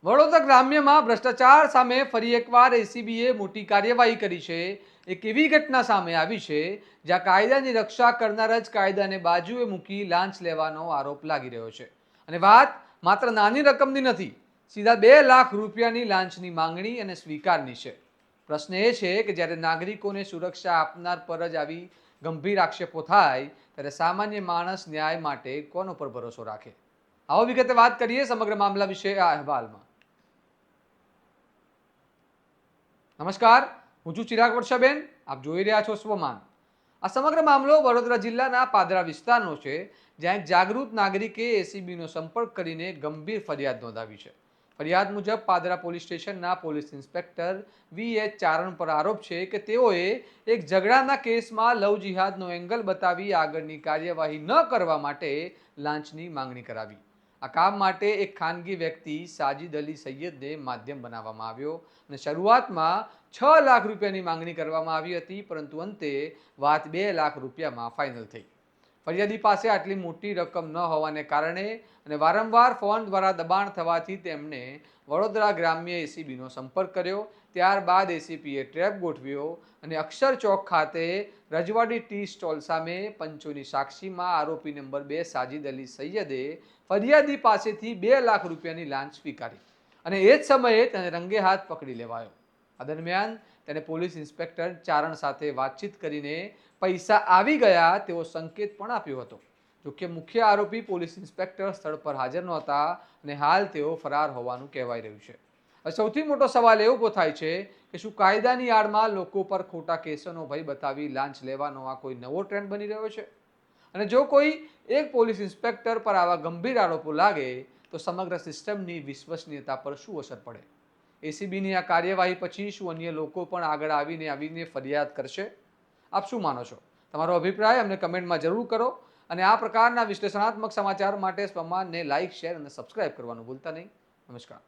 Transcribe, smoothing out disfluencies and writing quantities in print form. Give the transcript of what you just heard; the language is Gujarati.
વડોદરા ગ્રામ્યમાં ભ્રષ્ટાચાર સામે ફરી એકવાર એસીબીએ મોટી કાર્યવાહી કરી છે। એક એવી ઘટના સામે આવી છે જ્યાં કાયદાની રક્ષા કરનાર જ કાયદાને બાજુએ મૂકી લાંચ લેવાનો આરોપ લાગી રહ્યો છે। અને વાત માત્ર નાની રકમની નથી, સીધા 2 લાખ રૂપિયાની લાંચની માંગણી અને સ્વીકારની છે। પ્રશ્ન એ છે કે જ્યારે નાગરિકોને સુરક્ષા આપનાર પર જ આવી ગંભીર આક્ષેપો થાય ત્યારે સામાન્ય માણસ ન્યાય માટે કોનો પર ભરોસો રાખે? આવો વિગતે વાત કરીએ સમગ્ર મામલા વિશે આ અહેવાલમાં। નમસ્કાર, હું છું ચિરાગ વર્ષાબેન, આપ જોઈ રહ્યા છો સ્વમાન। આ સમગ્ર મામલો વડોદરા જિલ્લાના પાદરા વિસ્તારનો છે, જ્યાં એક જાગૃત નાગરિકે એસીબીનો સંપર્ક કરીને ગંભીર ફરિયાદ નોંધાવી છે। ફરિયાદ મુજબ પાદરા પોલીસ સ્ટેશનના પોલીસ ઇન્સ્પેક્ટર વી.એચ. ચારણ પર આરોપ છે કે તેઓએ એક ઝઘડાના કેસમાં લવ જિહાદનો એંગલ બતાવી આગળની કાર્યવાહી ન કરવા માટે લાંચની માંગણી કરાવી। આ કામ માટે એક ખાનગી વ્યક્તિ સાજિદ અલી સૈયદને માધ્યમ બનાવવામાં આવ્યો અને શરૂઆતમાં 6 લાખ રૂપિયાની માંગણી કરવામાં આવી હતી, પરંતુ અંતે વાત 2 લાખ રૂપિયામાં ફાઇનલ થઈ। ફરિયાદી પાસે આટલી મોટી રકમ ન હોવાને કારણે અને વારંવાર ફોન દ્વારા દબાણ થવાથી તેમણે વડોદરા ગ્રામ્ય એસીબીનો સંપર્ક કર્યો। ત્યારબાદ એસીપીએ ટ્રેપ ગોઠવ્યો અને અક્ષર ચોક ખાતે રજવાડી ટી સ્ટોલ સામે પંચોની સાક્ષીમાં આરોપી નંબર 2 સાજિદ અલી સૈયદે ફરિયાદી પાસેથી 2 લાખ રૂપિયાની લાંચ સ્વીકારી અને એ જ સમયે તેને રંગે હાથ પકડી લેવાયો। આ દરમિયાન તેને પોલીસ ઇન્સ્પેક્ટર ચારણ સાથે વાતચીત કરીને પૈસા આવી ગયા તેવો સંકેત પણ આપ્યો હતો। જોકે મુખ્ય આરોપી પોલીસ ઇન્સ્પેક્ટર સ્થળ પર હાજર નહોતા અને હાલ તેઓ ફરાર હોવાનું કહેવાઈ રહ્યું છે। હવે સૌથી મોટો સવાલ એ ઊભો થાય છે કે શું કાયદાની આડમાં લોકો પર ખોટા કેસોનો ભય બતાવી લાંચ લેવાનો આ કોઈ નવો ટ્રેન્ડ બની રહ્યો છે? અને જો કોઈ એક પોલીસ ઇન્સ્પેક્ટર પર આવા ગંભીર આરોપો લાગે તો સમગ્ર સિસ્ટમની વિશ્વસનીયતા પર શું અસર પડે? એસીબીની આ કાર્યવાહી પછી શું અન્ય લોકો પણ આગળ આવીને ફરિયાદ કરશે? આપ શું માનો છો? તમારો અભિપ્રાય અમને કમેન્ટમાં જરૂર કરો અને આ પ્રકારના વિશ્લેષણાત્મક સમાચાર માટે સ્વમાનને લાઇક, શેર અને સબસ્ક્રાઇબ કરવાનું ભૂલતા નહીં। નમસ્કાર।